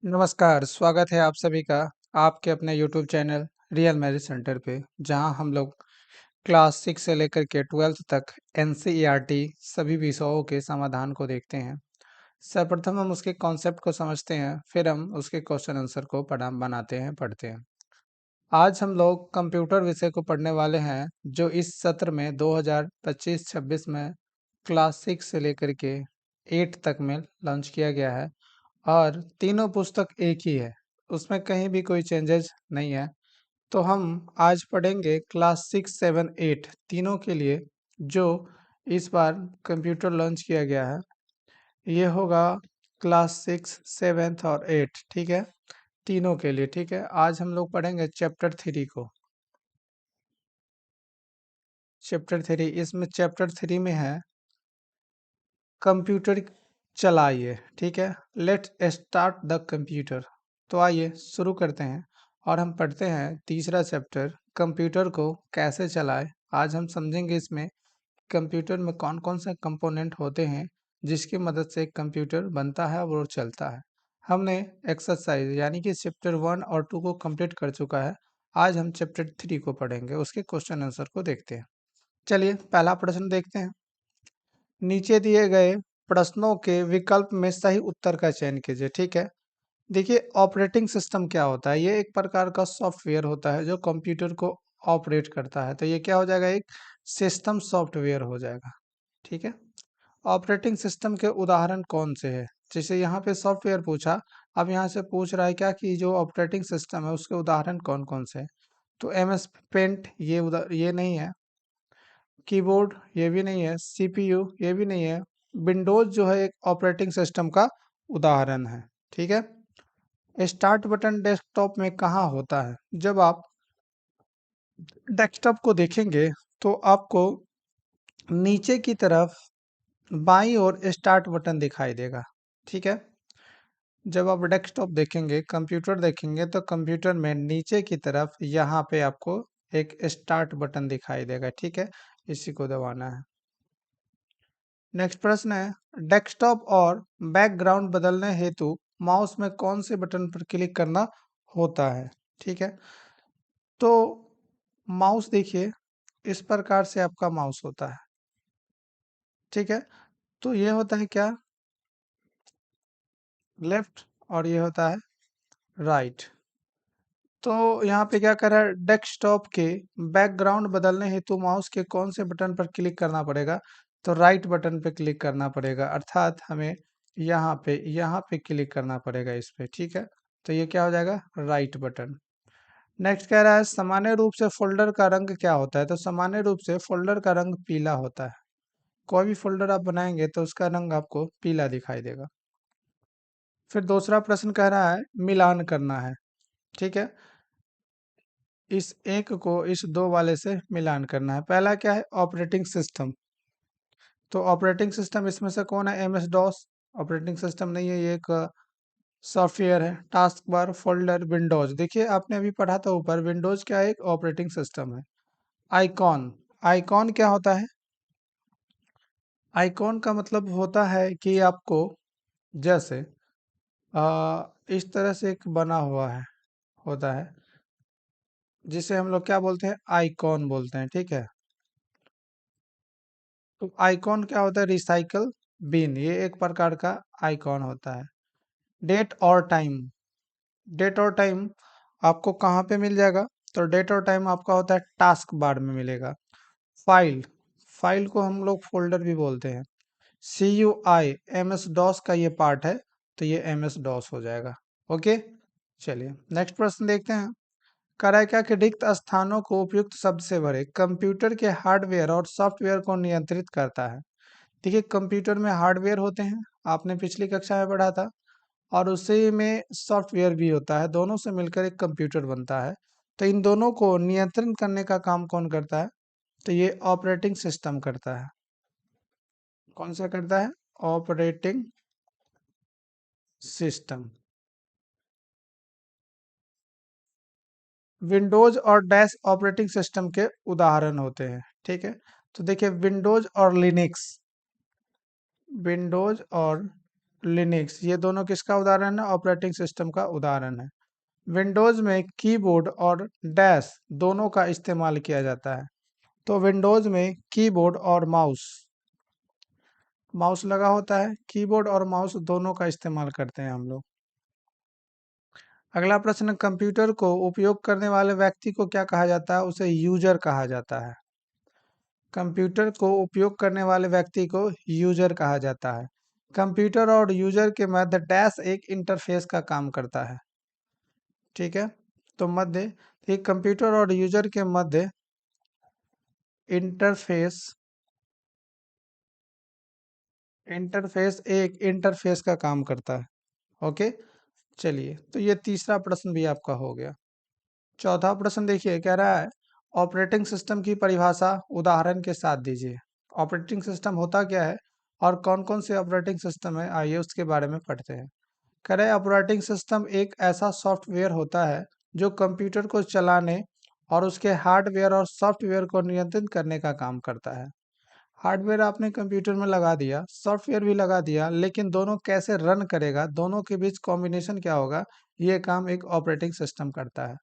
नमस्कार, स्वागत है आप सभी का आपके अपने YouTube channel real marriage centre पे, जहां हम लोग क्लास 6 से लेकर के 12th तक एनसीईआरटी सभी विषयों के समाधान को देखते हैं। सर्वप्रथम हम उसके कॉन्सेप्ट को समझते हैं, फिर हम उसके क्वेश्चन आंसर को बनाते हैं, पढ़ते हैं। आज हम लोग कंप्यूटर विषय को पढ़ने वाले हैं, जो इस सत्र में 2025-26 में क्लास 6 से लेकर के 8 तक में लॉन्च किया गया है। और तीनों पुस्तक एक ही है, उसमें कहीं भी कोई चेंजेस नहीं है। तो हम आज पढ़ेंगे क्लास 6, 7, 8 तीनों के लिए, जो इस बार कंप्यूटर लॉन्च किया गया है। ये होगा क्लास 6, 7 और 8, ठीक है, तीनों के लिए। ठीक है, आज हम लोग पढ़ेंगे चैप्टर 3 को। चैप्टर 3, इसमें चैप्टर 3 में है कंप्यूटर चलाइए। ठीक है, लेट स्टार्ट द कंप्यूटर। तो आइए शुरू करते हैं और हम पढ़ते हैं तीसरा चैप्टर, कंप्यूटर को कैसे चलाए। आज हम समझेंगे इसमें कंप्यूटर में कौन कौन से कंपोनेंट होते हैं जिसकी मदद से कंप्यूटर बनता है और चलता है। हमने एक्सरसाइज यानी कि चैप्टर 1 और 2 को कंप्लीट कर चुका है। आज हम चैप्टर 3 को पढ़ेंगे, उसके क्वेश्चन आंसर को देखते हैं। चलिए पहला प्रश्न देखते हैं। नीचे दिए गए प्रश्नों के विकल्प में सही उत्तर का चयन कीजिए। ठीक है, देखिए ऑपरेटिंग सिस्टम क्या होता है। ये एक प्रकार का सॉफ्टवेयर होता है जो कंप्यूटर को ऑपरेट करता है। तो ये क्या हो जाएगा, एक सिस्टम सॉफ्टवेयर हो जाएगा। ठीक है, ऑपरेटिंग सिस्टम के उदाहरण कौन से हैं। जैसे यहाँ पे सॉफ्टवेयर पूछा, अब यहाँ से पूछ रहा है क्या कि जो ऑपरेटिंग सिस्टम है उसके उदाहरण कौन कौन से हैं। तो एम एस पेंट ये नहीं है, कीबोर्ड ये भी नहीं है, सीपीयू ये भी नहीं है। विंडोज जो है एक ऑपरेटिंग सिस्टम का उदाहरण है। ठीक है, स्टार्ट बटन डेस्कटॉप में कहाँ होता है। जब आप डेस्कटॉप को देखेंगे तो आपको नीचे की तरफ बाईं ओर स्टार्ट बटन दिखाई देगा। ठीक है, जब आप डेस्कटॉप देखेंगे, कंप्यूटर देखेंगे, तो कंप्यूटर में नीचे की तरफ यहाँ पे आपको एक स्टार्ट बटन दिखाई देगा। ठीक है, इसी को दबाना है। नेक्स्ट प्रश्न है, डेस्कटॉप और बैकग्राउंड बदलने हेतु माउस में कौन से बटन पर क्लिक करना होता है। ठीक है, तो माउस देखिए इस प्रकार से आपका माउस होता है। ठीक है, तो ये होता है क्या, लेफ्ट, और ये होता है राइट। तो यहाँ पे क्या कर रहा है, डेस्कटॉप के बैकग्राउंड बदलने हेतु माउस के कौन से बटन पर क्लिक करना पड़ेगा। तो राइट बटन पे क्लिक करना पड़ेगा, अर्थात हमें यहाँ पे क्लिक करना पड़ेगा इस पे। ठीक है, तो ये क्या हो जाएगा, राइट बटन। नेक्स्ट कह रहा है, सामान्य रूप से फोल्डर का रंग क्या होता है। तो सामान्य रूप से फोल्डर का रंग पीला होता है। कोई भी फोल्डर आप बनाएंगे तो उसका रंग आपको पीला दिखाई देगा। फिर दूसरा प्रश्न कह रहा है, मिलान करना है। ठीक है, इस एक को इस दो वाले से मिलान करना है। पहला क्या है, ऑपरेटिंग सिस्टम। तो ऑपरेटिंग सिस्टम इसमें से कौन है, M S DOS operating system नहीं है, ये एक सॉफ्टवेयर है। टास्क बार, फोल्डर, विंडोज, देखिए आपने अभी पढ़ा था ऊपर, विंडोज क्या है, एक ऑपरेटिंग सिस्टम है। आइकॉन, आइकॉन क्या होता है, आइकॉन का मतलब होता है कि आपको जैसे इस तरह से एक बना हुआ है, होता है, जिसे हम लोग क्या बोलते हैं, आइकॉन बोलते हैं। ठीक है, तो आइकॉन क्या होता है, रिसाइकल बिन, ये एक प्रकार का आइकॉन होता है। डेट और टाइम, डेट और टाइम आपको कहाँ पे मिल जाएगा। तो डेट और टाइम आपका होता है टास्क बार में मिलेगा। फाइल, फाइल को हम लोग फोल्डर भी बोलते हैं। C U I, M S DOS का ये पार्ट है, तो ये एम एस डॉस हो जाएगा। ओके, चलिए नेक्स्ट प्रश्न देखते हैं। करेगा के रिक्त स्थानों को उपयुक्त शब्द से भरे। कंप्यूटर के हार्डवेयर और सॉफ्टवेयर को नियंत्रित करता है। देखिए कंप्यूटर में हार्डवेयर होते हैं, आपने पिछली कक्षा में पढ़ा था, और उसी में सॉफ्टवेयर भी होता है, दोनों से मिलकर एक कंप्यूटर बनता है। तो इन दोनों को नियंत्रण करने का काम कौन करता है। तो ये ऑपरेटिंग सिस्टम करता है। कौन सा करता है, ऑपरेटिंग सिस्टम। विंडोज और डैश ऑपरेटिंग सिस्टम के उदाहरण होते हैं। ठीक है, तो देखिए विंडोज और लिनक्स, विंडोज और लिनक्स, ये दोनों किसका उदाहरण है? ऑपरेटिंग सिस्टम का उदाहरण है। विंडोज में कीबोर्ड और डैश दोनों का इस्तेमाल किया जाता है। तो विंडोज में कीबोर्ड और माउस माउस लगा होता है, कीबोर्ड और माउस दोनों का इस्तेमाल करते हैं हम लोग। अगला प्रश्न, कंप्यूटर को उपयोग करने वाले व्यक्ति को क्या कहा जाता है? उसे यूजर कहा जाता है। कंप्यूटर को उपयोग करने वाले व्यक्ति को यूजर कहा जाता है। कंप्यूटर और यूजर के मध्य डैश एक इंटरफेस का काम करता है। ठीक है, तो मध्य एक कंप्यूटर और यूजर के मध्य इंटरफेस इंटरफेस एक इंटरफेस का काम करता है। ओके, चलिए, तो ये तीसरा प्रश्न भी आपका हो गया। चौथा प्रश्न देखिए, कह रहा है ऑपरेटिंग सिस्टम की परिभाषा उदाहरण के साथ दीजिए। ऑपरेटिंग सिस्टम होता क्या है और कौन कौन से ऑपरेटिंग सिस्टम है, आइए उसके बारे में पढ़ते हैं। कह रहे हैं ऑपरेटिंग सिस्टम एक ऐसा सॉफ्टवेयर होता है जो कंप्यूटर को चलाने और उसके हार्डवेयर और सॉफ्टवेयर को नियंत्रित करने का काम करता है। हार्डवेयर आपने कंप्यूटर में लगा दिया, सॉफ्टवेयर भी लगा दिया, लेकिन दोनों कैसे रन करेगा, दोनों के बीच कॉम्बिनेशन क्या होगा, ये काम एक ऑपरेटिंग सिस्टम करता है।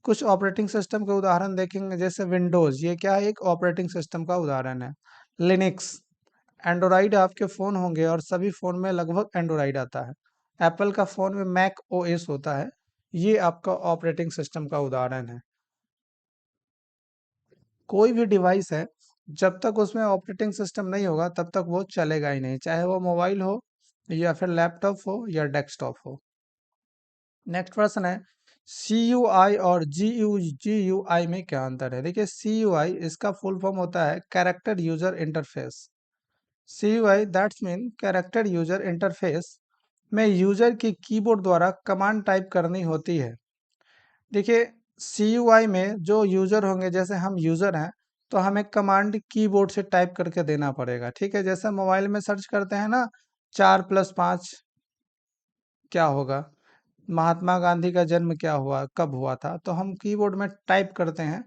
कुछ ऑपरेटिंग सिस्टम के उदाहरण देखेंगे, जैसे विंडोज, ये क्या है? एक ऑपरेटिंग सिस्टम का उदाहरण है। लिनक्स, एंड्रॉइड आपके फ़ोन होंगे और सभी फ़ोन में लगभग एंड्रॉइड आता है। एप्पल का फ़ोन में मैक ओएस होता है, ये आपका ऑपरेटिंग सिस्टम का उदाहरण है। कोई भी डिवाइस है, जब तक उसमें ऑपरेटिंग सिस्टम नहीं होगा तब तक वो चलेगा ही नहीं, चाहे वो मोबाइल हो या फिर लैपटॉप हो या डेस्कटॉप हो। नेक्स्ट प्रश्न है, सी यू आई और जी यू आई में क्या अंतर है? देखिए, सी यू आई इसका फुल फॉर्म होता है character user interface. C U I that's mean character user interface में यूजर की कीबोर्ड द्वारा कमांड टाइप करनी होती है। देखिए, सी यू आई में जो यूजर होंगे, जैसे हम यूजर हैं, तो हमें कमांड कीबोर्ड से टाइप करके देना पड़ेगा। ठीक है, जैसे मोबाइल में सर्च करते हैं ना, 4+5 क्या होगा, महात्मा गांधी का जन्म क्या हुआ, कब हुआ था, तो हम कीबोर्ड में टाइप करते हैं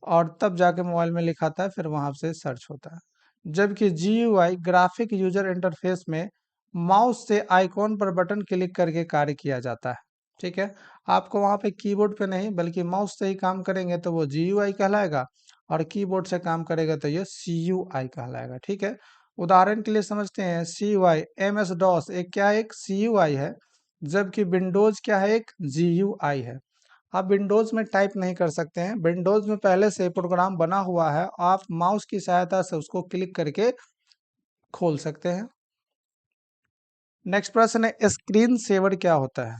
और तब जाके मोबाइल में लिखाता है, फिर वहां से सर्च होता है। जबकि GUI ग्राफिक यूजर इंटरफेस में माउस से आइकॉन पर बटन क्लिक करके कार्य किया जाता है। ठीक है, आपको वहां पे कीबोर्ड पे नहीं बल्कि माउस से ही काम करेंगे तो वो GUI कहलाएगा, और कीबोर्ड से काम करेगा तो ये CUI कहलाएगा। ठीक है, उदाहरण के लिए समझते हैं, CUI MS DOS एक क्या है? एक CUI है, जबकि विंडोज क्या है? एक GUI है। आप विंडोज में टाइप नहीं कर सकते हैं, विंडोज में पहले से प्रोग्राम बना हुआ है, आप माउस की सहायता से उसको क्लिक करके खोल सकते हैं। नेक्स्ट प्रश्न है, स्क्रीन सेवर क्या होता है?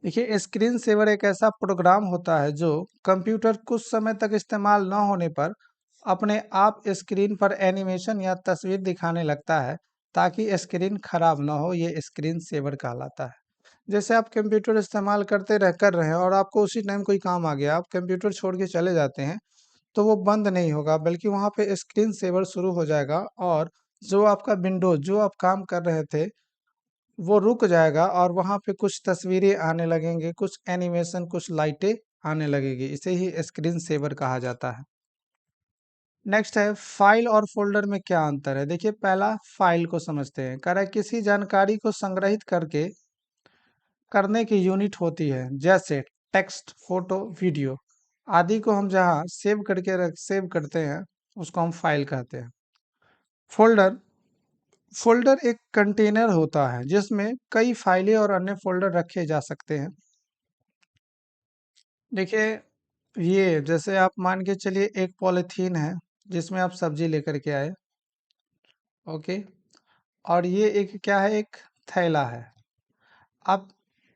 देखिए, स्क्रीन सेवर एक ऐसा प्रोग्राम होता है जो कंप्यूटर कुछ समय तक इस्तेमाल न होने पर अपने आप स्क्रीन पर एनिमेशन या तस्वीर दिखाने लगता है, ताकि स्क्रीन खराब ना हो, ये स्क्रीन सेवर कहलाता है। जैसे आप कंप्यूटर इस्तेमाल कर रहे हैं और आपको उसी टाइम कोई काम आ गया, आप कंप्यूटर छोड़ के चले जाते हैं, तो वो बंद नहीं होगा बल्कि वहाँ पे स्क्रीन सेवर शुरू हो जाएगा, और जो आपका विंडोज जो आप काम कर रहे थे वो रुक जाएगा, और वहाँ पे कुछ तस्वीरें आने लगेंगे, कुछ एनिमेशन, कुछ लाइटें आने लगेगी। इसे ही स्क्रीन सेवर कहा जाता है। नेक्स्ट है, फाइल और फोल्डर में क्या अंतर है? देखिए, पहला फाइल को समझते हैं। कह रहा है किसी जानकारी को संग्रहित करके करने की यूनिट होती है, जैसे टेक्स्ट, फोटो, वीडियो आदि को हम जहाँ सेव करते हैं उसको हम फाइल कहते हैं। फोल्डर फोल्डर एक कंटेनर होता है जिसमें कई फाइलें और अन्य फोल्डर रखे जा सकते हैं। देखिए, ये जैसे आप मान के चलिए एक पॉलीथीन है जिसमें आप सब्जी लेकर के आए। ओके, और ये एक क्या है? एक थैला है। अब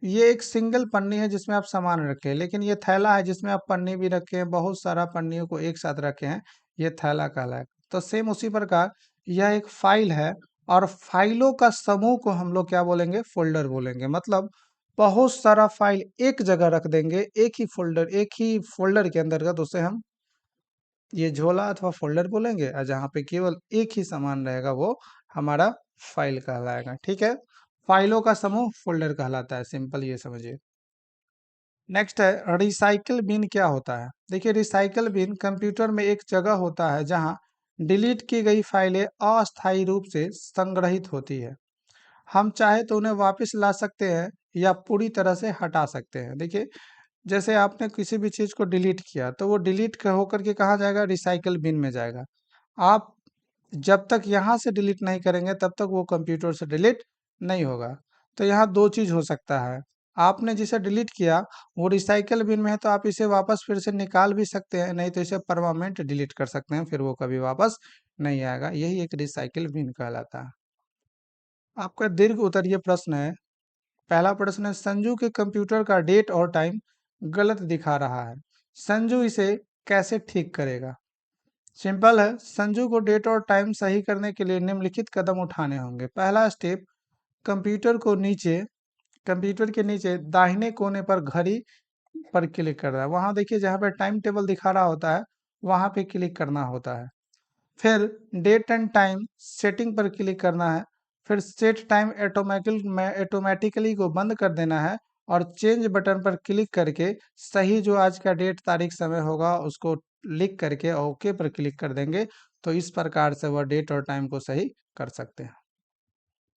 ये एक सिंगल पन्नी है जिसमें आप सामान रखे हैं, लेकिन ये थैला है जिसमें आप पन्नी भी रखे हैं, बहुत सारा पन्नियों को एक साथ रखे हैं, ये थैला कहलाएगा। तो सेम उसी प्रकार यह एक फाइल है, और फाइलों का समूह को हम लोग क्या बोलेंगे? फोल्डर बोलेंगे। मतलब बहुत सारा फाइल एक जगह रख देंगे, एक ही फोल्डर के अंतर्गत, उसे हम ये झोला अथवा फोल्डर बोलेंगे, और जहाँ पे केवल एक ही सामान रहेगा वो हमारा फाइल कहलाएगा। ठीक है, फाइलों का समूह फोल्डर कहलाता है, सिंपल ये समझिए। नेक्स्ट है, रिसाइकल बिन क्या होता है? देखिए, रिसाइकल बिन कंप्यूटर में एक जगह होता है जहां डिलीट की गई फाइलें अस्थायी रूप से संग्रहित होती है। हम चाहे तो उन्हें वापस ला सकते हैं या पूरी तरह से हटा सकते हैं। देखिए, जैसे आपने किसी भी चीज़ को डिलीट किया तो वो डिलीट होकर के कहाँ जाएगा, रिसाइकल बिन में जाएगा। आप जब तक यहाँ से डिलीट नहीं करेंगे तब तक वो कंप्यूटर से डिलीट नहीं होगा। तो यहाँ दो चीज़ हो सकता है, आपने जिसे डिलीट किया वो रिसाइकल बिन में है तो आप इसे वापस फिर से निकाल भी सकते हैं, नहीं तो इसे परमानेंट डिलीट कर सकते हैं, फिर वो कभी वापस नहीं आएगा। यही एक रिसाइकिल बिन कहलाता है। आपका दीर्घ उत्तरीय प्रश्न है। पहला प्रश्न है, संजू के कंप्यूटर का डेट और टाइम गलत दिखा रहा है, संजू इसे कैसे ठीक करेगा? सिंपल है, संजू को डेट और टाइम सही करने के लिए निम्नलिखित कदम उठाने होंगे। पहला स्टेप, कंप्यूटर को नीचे कंप्यूटर के नीचे दाहिने कोने पर घड़ी पर क्लिक करना है। वहां देखिए जहां पे टाइम टेबल दिखा रहा होता है वहां पे क्लिक करना होता है। फिर डेट एंड टाइम सेटिंग पर क्लिक करना है। फिर सेट टाइम ऑटोमेटिकली को बंद कर देना है और चेंज बटन पर क्लिक करके सही जो आज का डेट तारीख समय होगा उसको लिख करके ओके पर क्लिक कर देंगे। तो इस प्रकार से वह डेट और टाइम को सही कर सकते हैं।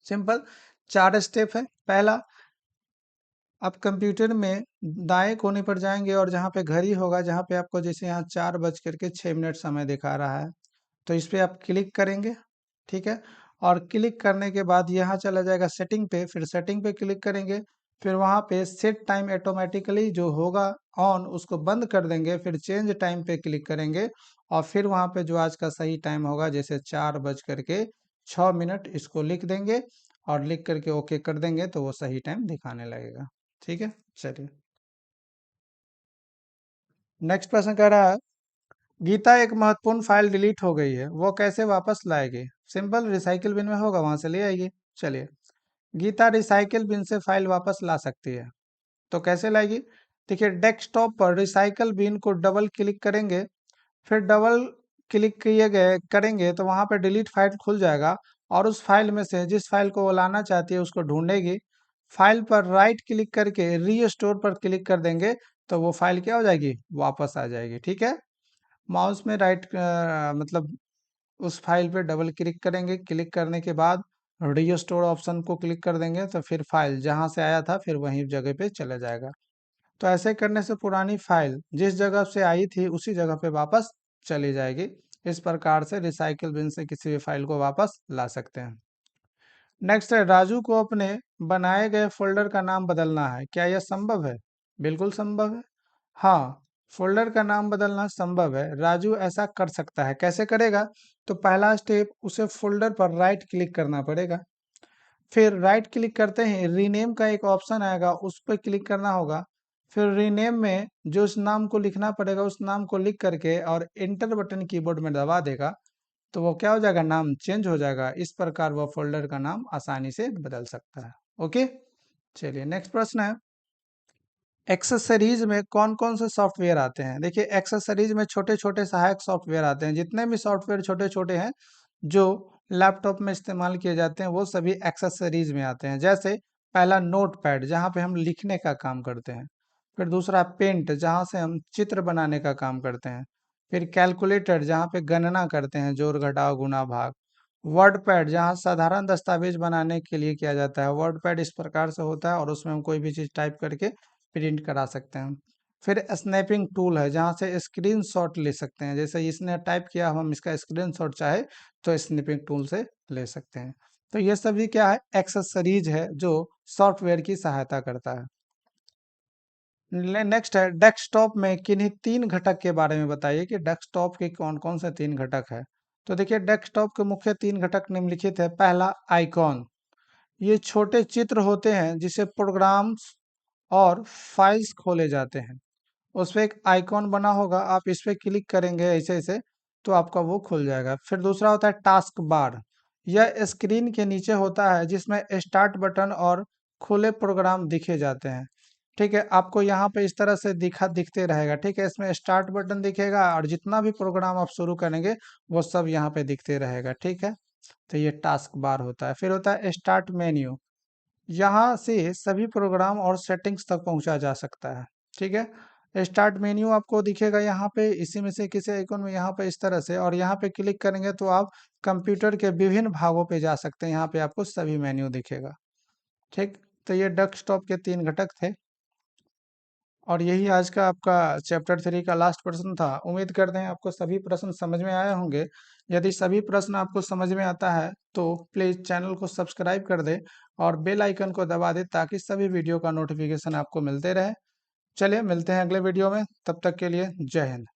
सिंपल, 4 स्टेप है। पहला, आप कंप्यूटर में दाएं कोने पर जाएंगे और जहाँ पे घड़ी होगा, जहाँ पे आपको जैसे यहाँ 4:06 समय दिखा रहा है, तो इस पे आप क्लिक करेंगे, ठीक है। और क्लिक करने के बाद यहाँ चला जाएगा सेटिंग पे, फिर सेटिंग पे क्लिक करेंगे। फिर वहाँ पे सेट टाइम ऑटोमेटिकली जो होगा ऑन उसको बंद कर देंगे। फिर चेंज टाइम पे क्लिक करेंगे और फिर वहाँ पे जो आज का सही टाइम होगा जैसे 4:06 इसको लिख देंगे और लिख करके ओके कर देंगे तो वो सही टाइम दिखाने लगेगा। ठीक है, चलिए नेक्स्ट प्रश्न कह रहा है, गीता एक महत्वपूर्ण फाइल डिलीट हो गई है, वो कैसे वापस लाएगी? सिंपल, रिसाइकिल बिन में होगा वहां से ले आएगी। चलिए, गीता रिसाइकिल बिन से फाइल वापस ला सकती है, तो कैसे लाएगी? देखिए, डेस्कटॉप पर रिसाइकिल बिन को डबल क्लिक करेंगे। फिर डबल क्लिक किए गए करेंगे तो वहां पर डिलीट फाइल खुल जाएगा और उस फाइल में से जिस फाइल को वो लाना चाहती है उसको ढूंढेगी। फाइल पर राइट क्लिक करके री स्टोर पर क्लिक कर देंगे तो वो फाइल क्या हो जाएगी, वापस आ जाएगी। ठीक है, माउस में राइट मतलब उस फाइल पे डबल क्लिक करेंगे, क्लिक करने के बाद रीस्टोर ऑप्शन को क्लिक कर देंगे तो फिर फाइल जहां से आया था फिर वहीं जगह पे चला जाएगा। तो ऐसे करने से पुरानी फाइल जिस जगह से आई थी उसी जगह पे वापस चली जाएगी। इस प्रकार से रिसाइकिल बिन से किसी भी फाइल को वापस ला सकते हैं। नेक्स्ट है, राजू को अपने बनाए गए फोल्डर का नाम बदलना है, क्या यह संभव है? बिल्कुल संभव है। हाँ, फोल्डर का नाम बदलना संभव है। राजू ऐसा कर सकता है। कैसे करेगा? तो पहला स्टेप, उसे फोल्डर पर राइट क्लिक करना पड़ेगा। फिर राइट क्लिक करते ही रीनेम का एक ऑप्शन आएगा, उस पर क्लिक करना होगा। फिर रीनेम में जो उस नाम को लिखना पड़ेगा उस नाम को लिख करके और एंटर बटन कीबोर्ड में दबा देगा तो वो क्या हो जाएगा, नाम चेंज हो जाएगा। इस प्रकार वह फोल्डर का नाम आसानी से बदल सकता है। ओके, चलिए नेक्स्ट प्रश्न है, एक्सेसरीज में कौन कौन से सॉफ्टवेयर आते हैं? देखिए, एक्सेसरीज में छोटे छोटे सहायक सॉफ्टवेयर आते हैं। जितने भी सॉफ्टवेयर छोटे छोटे हैं जो लैपटॉप में इस्तेमाल किए जाते हैं वो सभी एक्सेसरीज में आते हैं। जैसे पहला नोट पैड, जहाँ पे हम लिखने का काम करते हैं। फिर दूसरा पेंट, जहाँ से हम चित्र बनाने का काम करते हैं। फिर कैलकुलेटर, जहाँ पे गणना करते हैं, जोड़ घटाव गुणा भाग। वर्ड पैड, जहाँ साधारण दस्तावेज बनाने के लिए किया जाता है। वर्ड पैड इस प्रकार से होता है और उसमें हम कोई भी चीज़ टाइप करके प्रिंट करा सकते हैं। फिर स्नैपिंग टूल है, जहाँ से स्क्रीनशॉट ले सकते हैं। जैसे इसने टाइप किया, हम इसका स्क्रीनशॉट चाहे तो स्नैपिंग टूल से ले सकते हैं। तो ये सभी क्या है, एक्सेसरीज है जो सॉफ्टवेयर की सहायता करता है। नेक्स्ट है, डेस्कटॉप में किन्हीं 3 घटक के बारे में बताइए कि डेस्कटॉप के कौन कौन से 3 घटक है। तो देखिए, डेस्कटॉप के मुख्य 3 घटक निम्नलिखित है। पहला, आइकॉन, ये छोटे चित्र होते हैं जिसे प्रोग्राम्स और फाइल्स खोले जाते हैं। उस पे एक आइकॉन बना होगा, आप इस पे क्लिक करेंगे ऐसे ऐसे तो आपका वो खुल जाएगा। फिर दूसरा होता है टास्क बार, यह स्क्रीन के नीचे होता है जिसमें स्टार्ट बटन और खुले प्रोग्राम दिखे जाते हैं। ठीक है, आपको यहाँ पे इस तरह से दिखते रहेगा। ठीक है, इसमें स्टार्ट बटन दिखेगा और जितना भी प्रोग्राम आप शुरू करेंगे वो सब यहाँ पे दिखते रहेगा। ठीक है, तो ये टास्क बार होता है। फिर होता है स्टार्ट मेन्यू, यहाँ से सभी प्रोग्राम और सेटिंग्स तक पहुंचा जा सकता है। ठीक है, स्टार्ट मेन्यू आपको दिखेगा यहाँ पे, इसी में से किसी आइकन में यहाँ पे इस तरह से, और यहाँ पे क्लिक करेंगे तो आप कंप्यूटर के विभिन्न भागों पे जा सकते हैं। यहाँ पे आपको सभी मेन्यू दिखेगा। ठीक, तो ये डेस्कटॉप के 3 घटक थे और यही आज का आपका चैप्टर 3 का लास्ट प्रश्न था। उम्मीद करते हैं आपको सभी प्रश्न समझ में आए होंगे। यदि सभी प्रश्न आपको समझ में आता है तो प्लीज़ चैनल को सब्सक्राइब कर दें और बेल आइकन को दबा दें ताकि सभी वीडियो का नोटिफिकेशन आपको मिलते रहे। चलिए मिलते हैं अगले वीडियो में, तब तक के लिए जय हिंद।